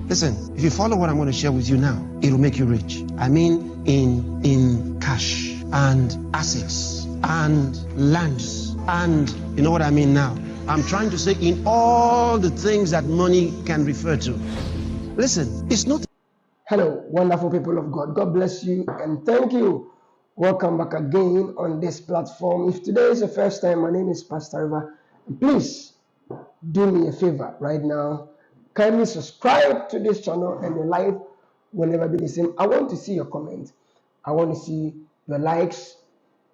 Listen, if you follow what I'm going to share with you now, it will make you rich. I mean, in cash and assets and lands, and you know what I mean now. I'm trying to say in all the things that money can refer to. Listen, it's not. Hello, wonderful people of God. God bless you and thank you. Welcome back again on this platform. If today is the first time, my name is Pastor River. Please do me a favor right now. Kindly subscribe to this channel and your life will never be the same. I want to see your comments. I want to see your likes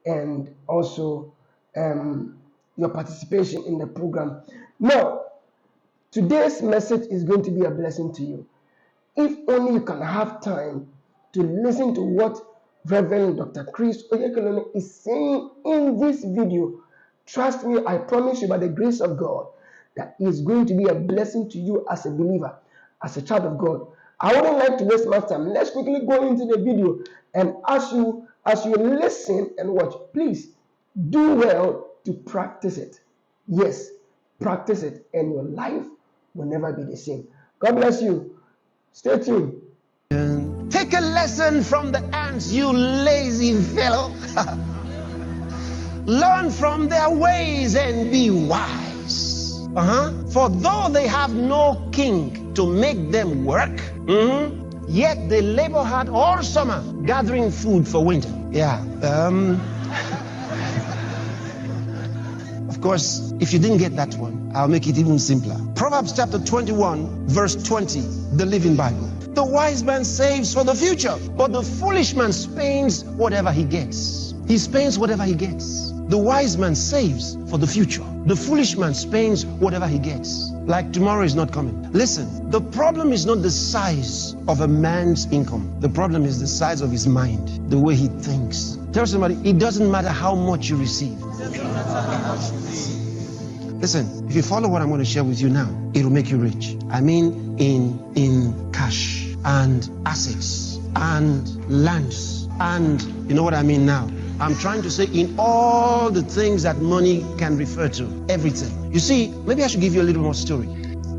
and also your participation in the program. Now, today's message is going to be a blessing to you. If only you can have time to listen to what Reverend Dr. Chris Oyekeleme is saying in this video, trust me, I promise you by the grace of God that is going to be a blessing to you as a believer, as a child of God. I wouldn't like to waste my time. Let's quickly go into the video, and as you listen and watch, please do well to practice it. Yes, practice it, and your life will never be the same. God bless you. Stay tuned. Take a lesson from the ants, you lazy fellow. Learn from their ways and be wise. For though they have no king to make them work, yet they labor hard all summer gathering food for winter. Of course, if you didn't get that one, I'll make it even simpler. Proverbs chapter 21, verse 20, the Living Bible. The wise man saves for the future, but the foolish man spends whatever he gets. He spends whatever he gets. The wise man saves for the future. The foolish man spends whatever he gets. Like tomorrow is not coming. Listen, the problem is not the size of a man's income. The problem is the size of his mind, the way he thinks. Tell somebody, it doesn't matter how much you receive. Listen, if you follow what I'm going to share with you now, it will make you rich. I mean, in cash and assets and lands, and you know what I mean now. I'm trying to say in all the things that money can refer to, everything. You see, maybe I should give you a little more story.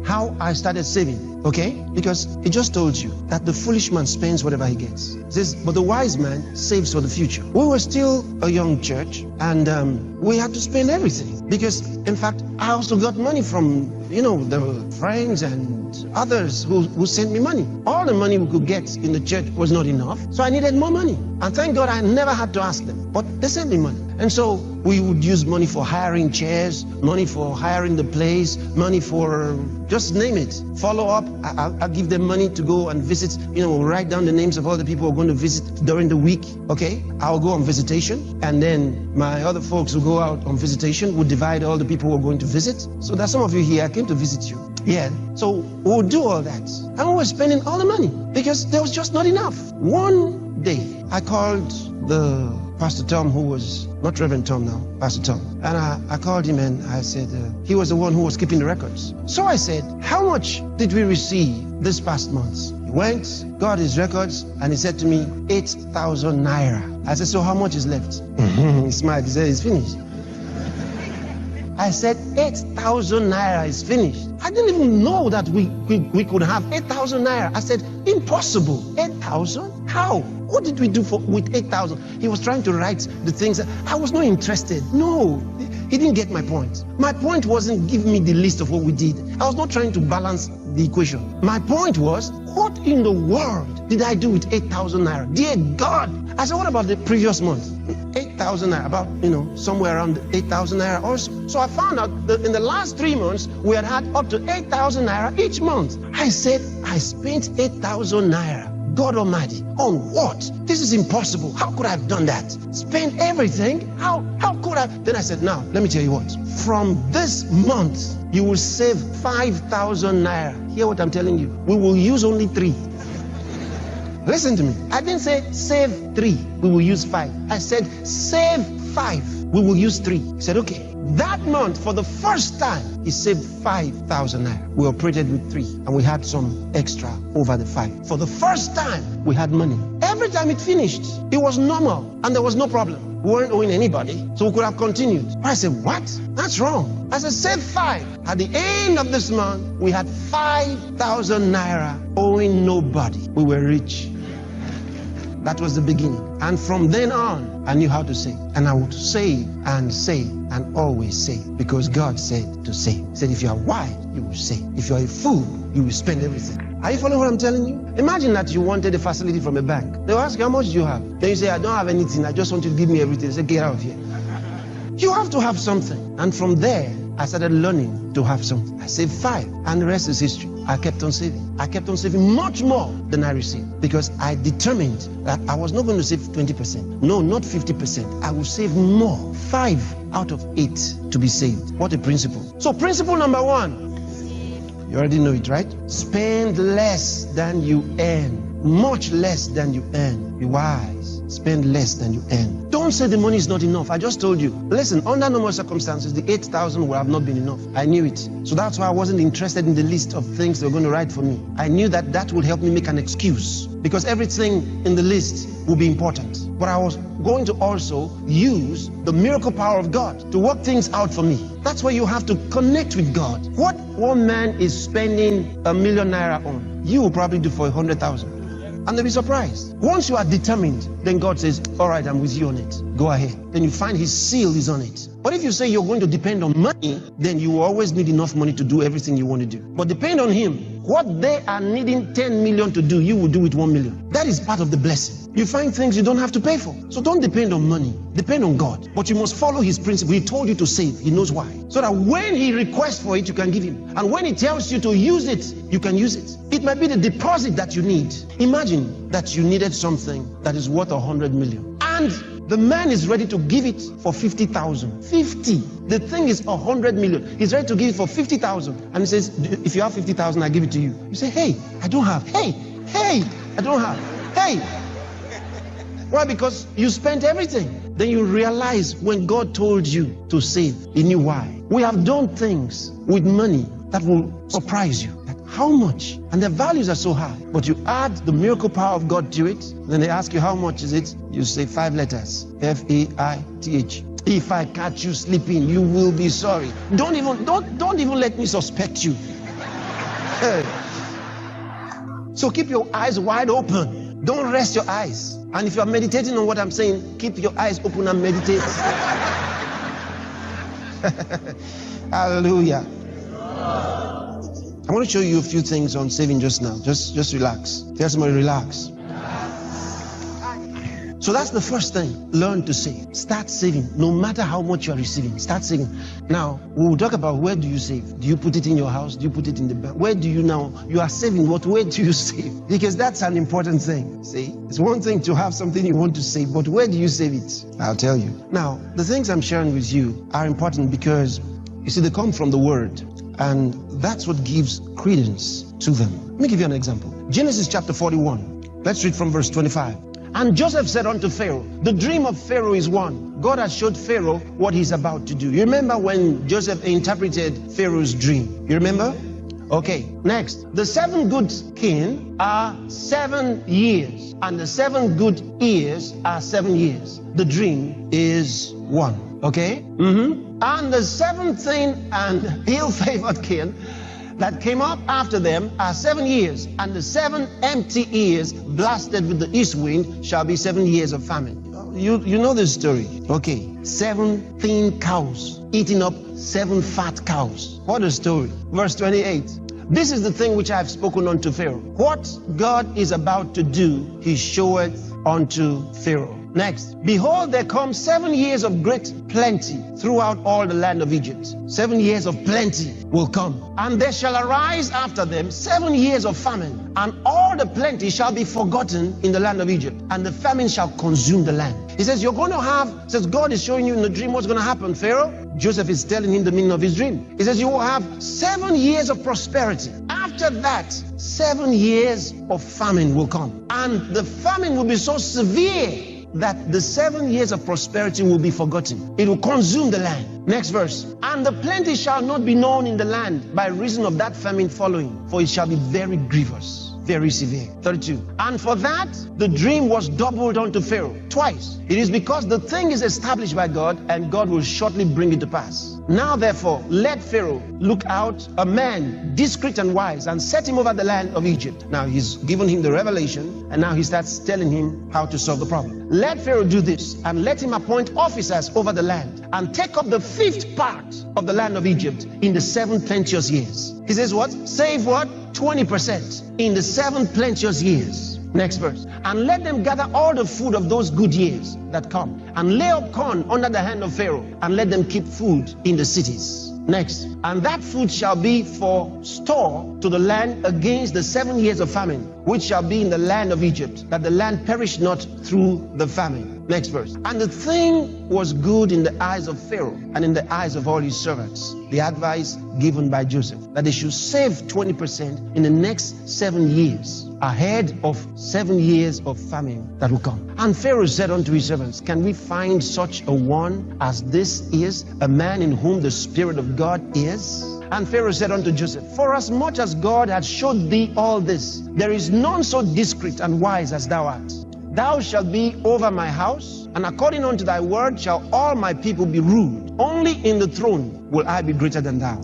How I started saving, okay? Because it just told you that the foolish man spends whatever he gets. It says, but the wise man saves for the future. We were still a young church, and we had to spend everything. Because, in fact, I also got money from, the friends and others who sent me money. All the money we could get in the church was not enough, so I needed more money. And thank God I never had to ask them, but they sent me money. And so we would use money for hiring chairs, money for hiring the place, money for, just name it. Follow up, I'll give them money to go and visit, write down the names of all the people who are going to visit during the week, okay? I'll go on visitation, and then my other folks who go out on visitation would divide all the people who are going to visit. So there's some of you here, I came to visit you. Yeah, so we'll do all that. And we were spending all the money because there was just not enough. One day, I called the Pastor Tom, who was not Reverend Tom now, Pastor Tom. And I called him and I said, he was the one who was keeping the records. So I said, how much did we receive this past month? He went, got his records, and he said to me, 8,000 naira. I said, so how much is left? He smiled, he said, it's finished. I said, 8,000 naira is finished. I didn't even know that we could have 8,000 naira. I said, impossible. 8,000? How? What did we do with 8,000? He was trying to write the things. I was not interested. No, he didn't get my point. My point wasn't give me the list of what we did. I was not trying to balance the equation. My point was, what in the world did I do with 8,000 naira? Dear God. I said, what about the previous month? 8,000 naira, about, somewhere around 8,000 naira also. So I found out that in the last 3 months, we had up to 8,000 naira each month. I said, I spent 8,000 naira. God Almighty, on what? This is impossible. How could I have done that? Spend everything? How could I? Then I said, now, let me tell you what. From this month, you will save 5,000 naira. Hear what I'm telling you. We will use only 3. Listen to me. I didn't say save 3. We will use 5. I said save 5. We will use 3. He said, okay. That month, for the first time, he saved 5,000 naira. We operated with 3, and we had some extra over the 5. For the first time, we had money. Every time it finished, it was normal, and there was no problem. We weren't owing anybody, so we could have continued. But I said, what? That's wrong. I said, save 5. At the end of this month, we had 5,000 naira owing nobody. We were rich. That was the beginning. And from then on, I knew how to save. And I would save and always save. Because God said to save. He said, if you are wise, you will save. If you are a fool, you will spend everything. Are you following what I'm telling you? Imagine that you wanted a facility from a bank. They'll ask you, how much do you have? Then you say, I don't have anything. I just want you to give me everything. They say, get out of here. You have to have something. And from there, I started learning to have something. I saved 5, and the rest is history. I kept on saving. I kept on saving much more than I received, because I determined that I was not going to save 20%. No, not 50%. I will save more. 5 out of 8 to be saved. What a principle. So principle number 1, you already know it, right? Spend less than you earn. Much less than you earn. Be wise. Spend less than you earn. Don't say the money is not enough. I just told you. Listen, under normal circumstances, the 8,000 would have not been enough. I knew it. So that's why I wasn't interested in the list of things they were going to write for me. I knew that that would help me make an excuse, because everything in the list will be important. But I was going to also use the miracle power of God to work things out for me. That's why you have to connect with God. What one man is spending 1 million naira on, you will probably do for 100,000. And they'll be surprised. Once you are determined, then God says, all right, I'm with you on it. Go ahead. Then you find his seal is on it. But if you say you're going to depend on money, then you will always need enough money to do everything you want to do. But depend on him. What they are needing 10 million to do, you will do with 1 million. That is part of the blessing. You find things you don't have to pay for. So don't depend on money. Depend on God. But you must follow his principle. He told you to save. He knows why. So that when he requests for it, you can give him. And when he tells you to use it, you can use it. It might be the deposit that you need. Imagine that you needed something that is worth 100 million. And the man is ready to give it for 50,000. 50. The thing is 100 million. He's ready to give it for 50,000. And he says, if you have 50,000, I give it to you. You say, hey, I don't have. Hey, I don't have. Hey. Why? Because you spent everything. Then you realize when God told you to save, he knew why. We have done things with money that will surprise you. How much? And the values are so high. But you add the miracle power of God to it. Then they ask you, how much is it? You say 5 letters. F-A-I-T-H. If I catch you sleeping, you will be sorry. Don't even let me suspect you. So keep your eyes wide open. Don't rest your eyes. And if you are meditating on what I'm saying, keep your eyes open and meditate. Hallelujah. I want to show you a few things on saving just now. Just relax. Tell somebody, relax. So that's the first thing. Learn to save. Start saving. No matter how much you are receiving, start saving. Now, we will talk about where do you save. Do you put it in your house? Do you put it in the bank? Where do you now? You are saving. Where do you save? Because that's an important thing. See, it's one thing to have something you want to save, but where do you save it? I'll tell you. Now, the things I'm sharing with you are important because, you see, they come from the Word. And that's what gives credence to them. Let me give you an example. Genesis chapter 41. Let's read from verse 25. And Joseph said unto Pharaoh, the dream of Pharaoh is one. God has showed Pharaoh what he's about to do. You remember when Joseph interpreted Pharaoh's dream? You remember? Okay, next. The 7 good kine are 7 years. And the 7 good years are 7 years. The dream is one. Okay? And the 7th thing and ill-favored kine that came up after them are 7 years, and the 7 empty years blasted with the east wind shall be 7 years of famine. You know this story. Okay, 7 thin cows eating up 7 fat cows. What a story. Verse 28. This is the thing which I have spoken unto Pharaoh. What God is about to do, he showeth unto Pharaoh. Next, behold, there come 7 years of great plenty throughout all the land of Egypt. 7 years of plenty will come. And there shall arise after them 7 years of famine, and all the plenty shall be forgotten in the land of Egypt, and the famine shall consume the land. He says, you're going to have, says God is showing you in the dream what's going to happen, Pharaoh. Joseph is telling him the meaning of his dream. He says, you will have 7 years of prosperity. After that, 7 years of famine will come. And the famine will be so severe that the 7 years of prosperity will be forgotten. It will consume the land. Next verse. And the plenty shall not be known in the land by reason of that famine following, for it shall be very grievous, very severe. 32. And for that, the dream was doubled unto Pharaoh twice. It is because the thing is established by God, and God will shortly bring it to pass. Now therefore, let Pharaoh look out a man discreet and wise, and set him over the land of Egypt. Now he's given him the revelation, and now he starts telling him how to solve the problem. Let Pharaoh do this, and let him appoint officers over the land, and take up the 5th part of the land of Egypt in the 7 plenteous years. He says what? Save what? 20% in the 7 plenteous years. Next verse. And let them gather all the food of those good years that come, and lay up corn under the hand of Pharaoh, and let them keep food in the cities. Next. And that food shall be for store to the land against the 7 years of famine, which shall be in the land of Egypt, that the land perish not through the famine. Next verse. And the thing was good in the eyes of Pharaoh and in the eyes of all his servants. The advice given by Joseph, that they should save 20% in the next 7 years, ahead of 7 years of famine that will come. And Pharaoh said unto his servants, can we find such a one as this is, a man in whom the Spirit of God is? And Pharaoh said unto Joseph, for as much as God hath showed thee all this, there is none so discreet and wise as thou art. Thou shalt be over my house, and according unto thy word shall all my people be ruled. Only in the throne will I be greater than thou.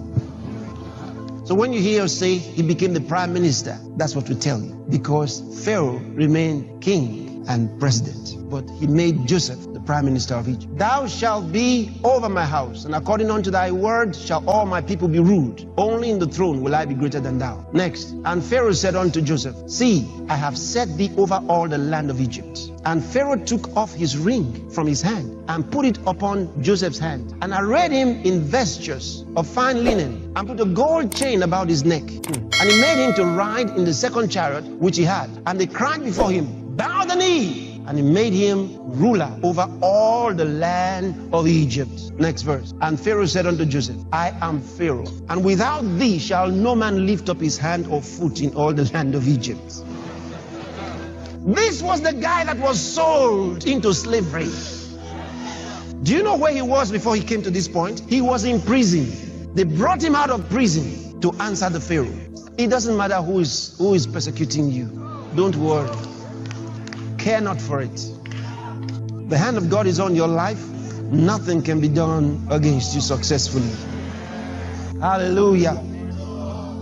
So when you hear us say he became the prime minister, that's what we tell you. Because Pharaoh remained king and president, but he made Joseph the prime minister of Egypt. Thou shalt be over my house, and according unto thy word shall all my people be ruled. Only in the throne will I be greater than thou. Next. And Pharaoh said unto Joseph, see, I have set thee over all the land of Egypt. And Pharaoh took off his ring from his hand, and put it upon Joseph's hand, and arrayed him in vestures of fine linen, and put a gold chain about his neck. And he made him to ride in the 2nd chariot which he had. And they cried before him, bow the knee. And he made him ruler over all the land of Egypt. Next verse. And Pharaoh said unto Joseph, I am Pharaoh, and without thee shall no man lift up his hand or foot in all the land of Egypt. This was the guy that was sold into slavery. Do you know where he was before he came to this point? He was in prison. They brought him out of prison to answer the Pharaoh. It doesn't matter who is persecuting you. Don't worry. Care not for it. The hand of God is on your life. Nothing can be done against you successfully. Hallelujah.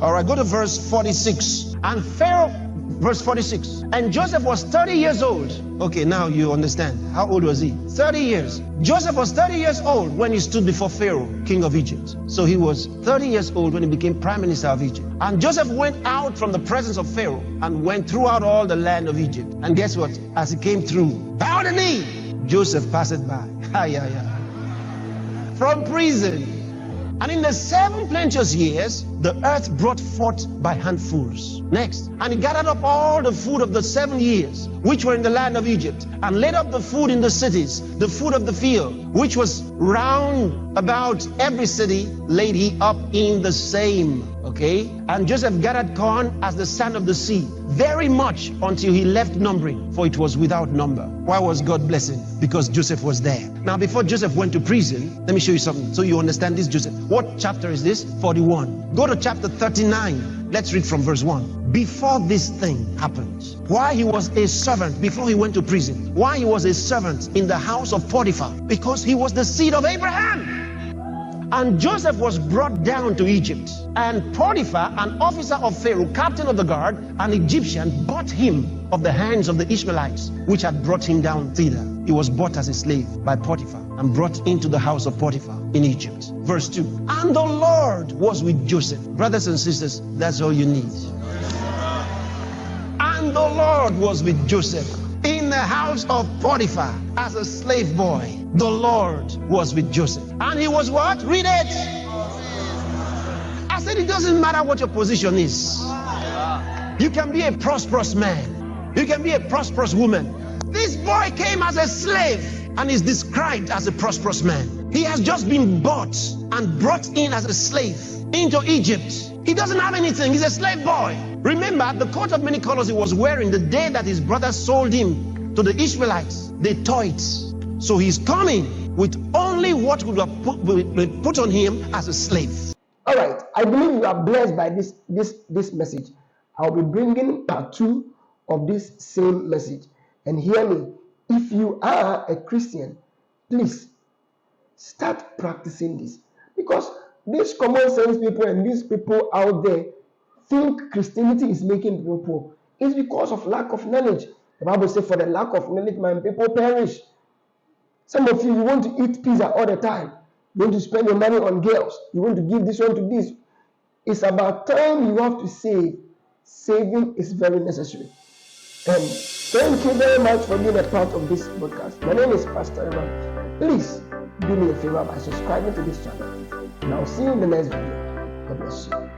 All right, go to verse 46. And Pharaoh, verse 46. And Joseph was 30 years old. Okay, now you understand. How old was he? 30 years. Joseph was 30 years old when he stood before Pharaoh, king of Egypt. So he was 30 years old when he became prime minister of Egypt. And Joseph went out from the presence of Pharaoh and went throughout all the land of Egypt. And guess what? As he came through, bow the knee, Joseph passed by. From prison. And in the 7 plenteous years, the earth brought forth by handfuls. Next. And he gathered up all the food of the 7 years, which were in the land of Egypt, and laid up the food in the cities, the food of the field, which was round about every city, laid he up in the same. Okay? And Joseph gathered corn as the sand of the sea, very much until he left numbering, for it was without number. Why was God blessing? Because Joseph was there. Now, before Joseph went to prison, let me show you something so you understand this Joseph. What chapter is this? 41. Go to chapter 39. Let's read from verse 1. Before this thing happened, why he was a servant before he went to prison, why he was a servant in the house of Potiphar, because he was the seed of Abraham. And Joseph was brought down to Egypt, and Potiphar, an officer of Pharaoh, captain of the guard, an Egyptian, bought him of the hands of the Ishmaelites, which had brought him down thither. He was bought as a slave by Potiphar and brought into the house of Potiphar in Egypt. Verse 2. And the Lord was with Joseph. Brothers and sisters, that's all you need. And the Lord was with Joseph in the house of Potiphar as a slave boy. The Lord was with Joseph. And he was what? Read it. I said it doesn't matter what your position is. You can be a prosperous man. You can be a prosperous woman. This boy came as a slave and is described as a prosperous man. He has just been bought and brought in as a slave into Egypt. He doesn't have anything. He's a slave boy. Remember the coat of many colors he was wearing the day that his brother sold him to the Israelites, they tore it. So he's coming with only what would have been put on him as a slave. All right, I believe you are blessed by this message. I'll be bringing part 2 of this same message. And hear me, if you are a Christian, please start practicing this, because these common sense people and these people out there think Christianity is making people poor. It's because of lack of knowledge. The Bible says, for the lack of knowledge, my people perish. Some of you want to eat pizza all the time. You want to spend your money on girls. You want to give this one to this. It's about time you have to save. Saving is very necessary. And thank you very much for being a part of this podcast. My name is Pastor Eva. Please do me a favor by subscribing to this channel. And I'll see you in the next video. God bless you.